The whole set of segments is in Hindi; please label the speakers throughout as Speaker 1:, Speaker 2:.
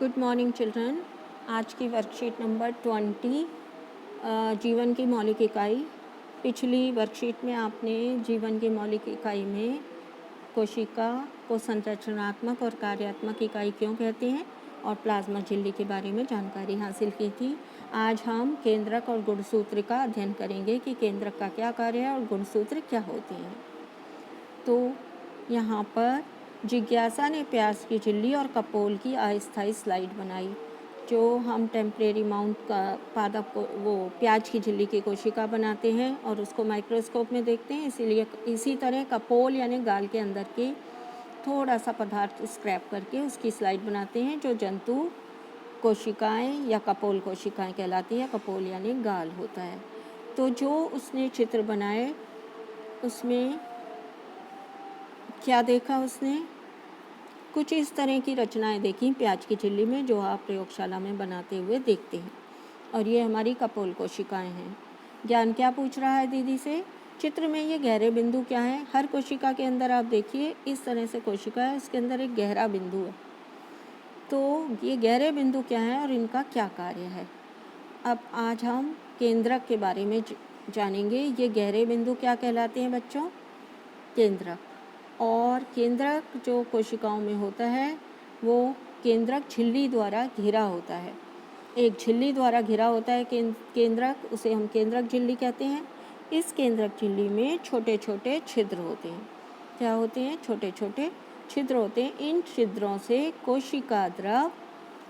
Speaker 1: Good morning children. आज की वर्कशीट नंबर 20 जीवन की मौलिक इकाई। पिछली वर्कशीट में आपने जीवन की मौलिक इकाई में कोशिका को संरचनात्मक और कार्यात्मक इकाई क्यों कहते हैं और प्लाज्मा झिल्ली के बारे में जानकारी हासिल की थी। आज हम केंद्रक और गुणसूत्र का अध्ययन करेंगे कि केंद्रक का क्या कार्य है और गुणसूत्र क्या होते हैं। तो यहाँ पर जिज्ञासा ने प्याज की झिल्ली और कपोल की अस्थायी स्लाइड बनाई। जो हम टेम्परेरी माउंट का पादप को वो प्याज की झिल्ली की कोशिका बनाते हैं और उसको माइक्रोस्कोप में देखते हैं, इसीलिए इसी तरह कपोल यानी गाल के अंदर के थोड़ा सा पदार्थ स्क्रैप करके उसकी स्लाइड बनाते हैं, जो जंतु कोशिकाएं या कपोल कोशिकाएं कहलाती है। कपोल यानी गाल होता है। तो जो उसने चित्र बनाए उसमें क्या देखा उसने? कुछ इस तरह की रचनाएं देखी प्याज की झिल्ली में, जो आप प्रयोगशाला में बनाते हुए देखते हैं। और ये हमारी कपोल कोशिकाएं हैं। ज्ञान क्या पूछ रहा है दीदी से? चित्र में ये गहरे बिंदु क्या है? हर कोशिका के अंदर आप देखिए इस तरह से कोशिका है, उसके अंदर एक गहरा बिंदु है। तो ये गहरे बिंदु क्या है और इनका क्या कार्य है? अब आज हम केंद्रक के बारे में जानेंगे। ये गहरे बिंदु क्या कहलाते हैं बच्चों? केंद्रक। और केंद्रक जो कोशिकाओं में होता है वो केंद्रक झिल्ली द्वारा घिरा होता है। एक झिल्ली द्वारा घिरा होता है केंद्रक, उसे हम केंद्रक झिल्ली कहते हैं। इस केंद्रक झिल्ली में छोटे छोटे छिद्र होते हैं। क्या होते हैं? छोटे छोटे छिद्र होते हैं। इन छिद्रों से कोशिका द्रव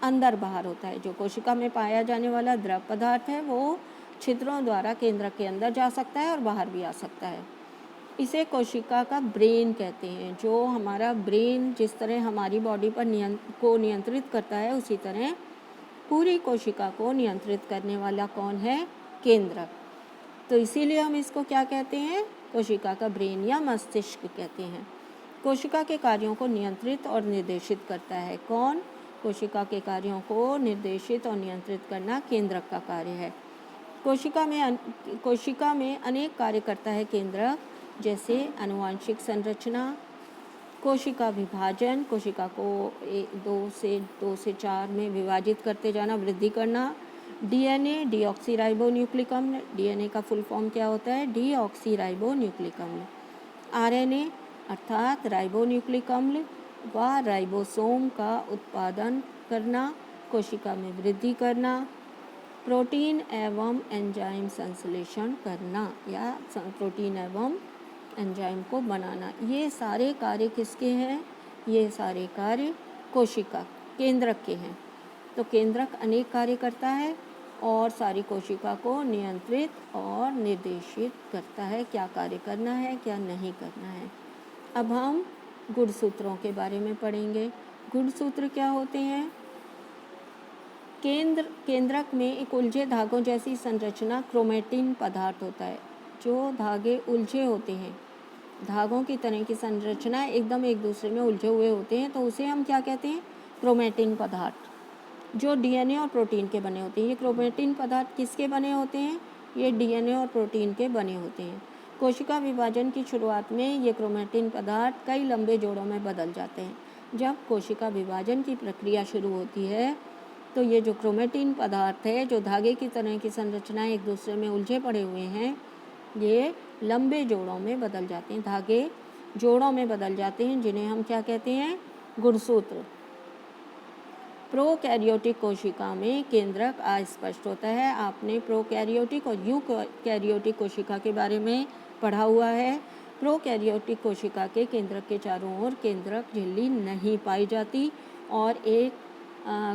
Speaker 1: अंदर बाहर होता है। जो कोशिका में पाया जाने वाला द्रव पदार्थ है वो छिद्रों द्वारा केंद्रक के अंदर जा सकता है और बाहर भी आ सकता है। इसे कोशिका का ब्रेन कहते हैं। जो हमारा ब्रेन जिस तरह हमारी बॉडी पर नियंत्रित करता है, उसी तरह पूरी कोशिका को नियंत्रित करने वाला कौन है? केंद्रक। तो इसीलिए हम इसको क्या कहते हैं? कोशिका का ब्रेन या मस्तिष्क कहते हैं। कोशिका के कार्यों को नियंत्रित और निर्देशित करता है कौन? कोशिका के कार्यों को निर्देशित और नियंत्रित करना केंद्रक का कार्य है। कोशिका में अनेक कार्य करता है केंद्रक, जैसे आनुवांशिक संरचना, कोशिका विभाजन, कोशिका को 2 से 4 में विभाजित करते जाना, वृद्धि करना, डीएनए डीऑक्सीराइबोन्यूक्लिक अम्ल, डीएनए का फुल फॉर्म क्या होता है? डीऑक्सीराइबोन्यूक्लिक अम्ल। आरएनए अर्थात राइबोन्यूक्लिक अम्ल व राइबोसोम का उत्पादन करना, कोशिका में वृद्धि करना, प्रोटीन एवं एंजाइम संश्लेषण करना या प्रोटीन एवं एंजाइम को बनाना। ये सारे कार्य किसके हैं? ये सारे कार्य कोशिका केंद्रक के हैं। तो केंद्रक अनेक कार्य करता है और सारी कोशिका को नियंत्रित और निर्देशित करता है, क्या कार्य करना है क्या नहीं करना है। अब हम गुणसूत्रों के बारे में पढ़ेंगे। गुणसूत्र क्या होते हैं? केंद्रक में एक उलझे धागों जैसी संरचना क्रोमेटिन पदार्थ होता है। जो धागे उलझे होते हैं, धागों की तरह की संरचना एकदम एक दूसरे में उलझे हुए होते हैं, तो उसे हम क्या कहते हैं? क्रोमेटिन पदार्थ। जो डीएनए और प्रोटीन के बने होते हैं। ये क्रोमेटिन पदार्थ किसके बने होते हैं? ये डीएनए और प्रोटीन के बने होते हैं। कोशिका विभाजन की शुरुआत में ये क्रोमेटिन पदार्थ कई लंबे जोड़ों में बदल जाते हैं। जब कोशिका विभाजन की प्रक्रिया शुरू होती है तो ये जो क्रोमेटिन पदार्थ है, जो धागे की तरह की संरचनाएं एक दूसरे में उलझे पड़े हुए हैं, ये लंबे जोड़ों में बदल जाते हैं। धागे जोड़ों में बदल जाते हैं, जिन्हें हम क्या कहते हैं? गुणसूत्र। प्रोकैरियोटिक कोशिका में केंद्रक अस्पष्ट होता है। आपने प्रोकैरियोटिक और यूकैरियोटिक कोशिका के बारे में पढ़ा हुआ है। प्रोकैरियोटिक कोशिका के केंद्रक के चारों ओर केंद्रक झिल्ली नहीं पाई जाती और एक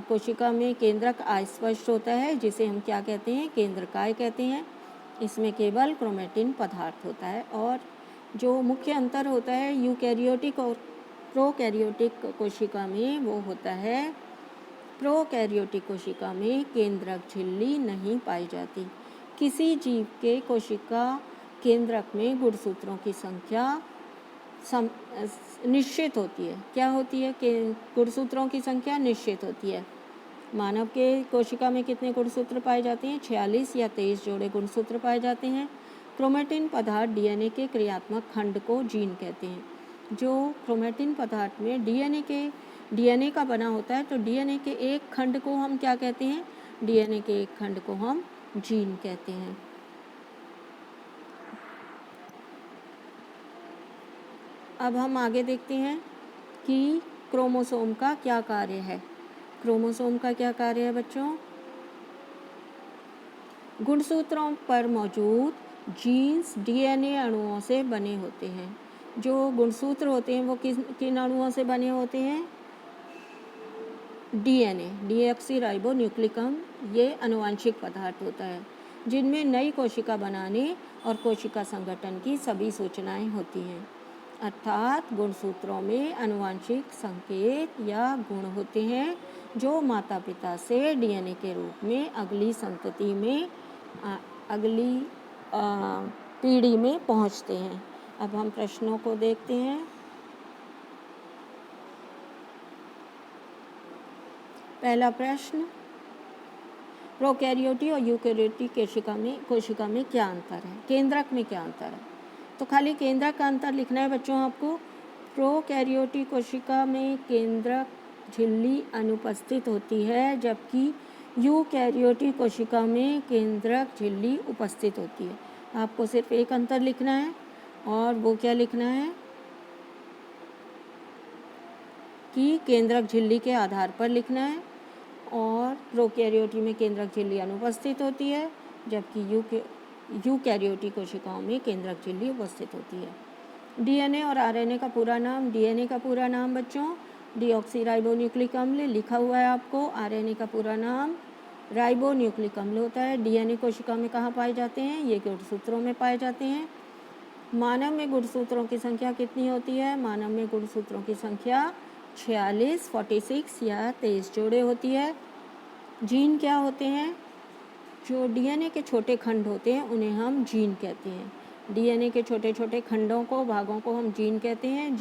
Speaker 1: कोशिका में केंद्रक अस्पष्ट होता है, जिसे हम क्या कहते हैं? केंद्रकाय कहते हैं। इसमें केवल क्रोमेटिन पदार्थ होता है। और जो मुख्य अंतर होता है यूकैरियोटिक और प्रोकैरियोटिक कोशिका में, वो होता है प्रोकैरियोटिक कोशिका में केंद्रक झिल्ली नहीं पाई जाती। किसी जीव के कोशिका केंद्रक में गुणसूत्रों की संख्या निश्चित होती है। क्या होती है? कि गुणसूत्रों की संख्या निश्चित होती है। मानव के कोशिका में कितने गुणसूत्र पाए जाते हैं? 46 या 23 जोड़े गुणसूत्र पाए जाते हैं। क्रोमेटिन पदार्थ डीएनए के क्रियात्मक खंड को जीन कहते हैं। जो क्रोमेटिन पदार्थ में डीएनए के डीएनए का बना होता है, तो डीएनए के एक खंड को हम क्या कहते हैं? डीएनए के एक खंड को हम जीन कहते हैं। अब हम आगे देखते हैं कि क्रोमोसोम का क्या कार्य है। क्रोमोसोम का क्या कार्य है बच्चों? गुणसूत्रों पर मौजूद जीन्स डीएनए अणुओं से बने होते हैं। जो गुणसूत्र होते हैं वो किन अणुओं से बने होते हैं? डीएनए, डीऑक्सीराइबोन्यूक्लिक अम्ल, ये आनुवंशिक पदार्थ होता है जिनमें नई कोशिका बनाने और कोशिका संगठन की सभी सूचनाएं होती हैं। अर्थात गुणसूत्रों में आनुवंशिक संकेत या गुण होते हैं जो माता पिता से डीएनए के रूप में अगली संतति में अगली पीढ़ी में पहुंचते हैं। अब हम प्रश्नों को देखते हैं। पहला प्रश्न, प्रोकैरियोटी और यूकैरियोटी कोशिका में क्या अंतर है? केंद्रक में क्या अंतर है? तो खाली केंद्रक का अंतर लिखना है बच्चों आपको। प्रोकैरियोटी कोशिका में केंद्रक झिल्ली अनुपस्थित होती है, जबकि यूकैरियोटी कोशिका में केंद्रक झिल्ली उपस्थित होती है। आपको सिर्फ एक अंतर लिखना है, और वो क्या लिखना है कि केंद्रक झिल्ली के आधार पर लिखना है। और प्रोकैरियोटी में केंद्रक झिल्ली अनुपस्थित होती है, जबकि यूकैरियोटी कोशिकाओं में केंद्रक झिल्ली उपस्थित होती है। डीएनए और आरएनए का पूरा नाम। डीएनए का पूरा नाम बच्चों डीऑक्सीराइबोन्यूक्लिक अम्ल लिखा हुआ है आपको। आरएनए का पूरा नाम राइबोन्यूक्लिक अम्ल होता है। डीएनए कोशिका में कहाँ पाए जाते हैं? ये गुणसूत्रों में पाए जाते हैं। मानव में गुणसूत्रों की संख्या कितनी होती है? मानव में गुणसूत्रों की संख्या 46, 46 या 23 जोड़े होती है। जीन क्या होते हैं? जो डीएनए के छोटे खंड होते हैं उन्हें हम जीन कहते हैं। डीएनए के छोटे छोटे खंडों को, भागों को हम जीन कहते हैं।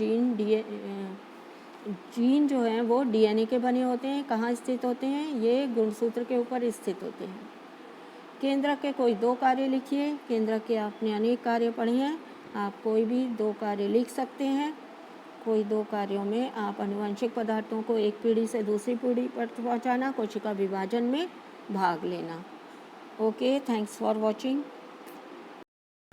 Speaker 1: जीन जो हैं वो डीएनए के बने होते हैं। कहाँ स्थित होते हैं? ये गुणसूत्र के ऊपर स्थित होते हैं। केंद्रक के कोई 2 कार्य लिखिए। केंद्रक के आपने अनेक कार्य पढ़े हैं, आप कोई भी 2 कार्य लिख सकते हैं। कोई 2 कार्यों में आप आनुवंशिक पदार्थों को एक पीढ़ी से दूसरी पीढ़ी पर पहुंचाना, कोशिका विभाजन में भाग लेना। Okay, thanks for watching.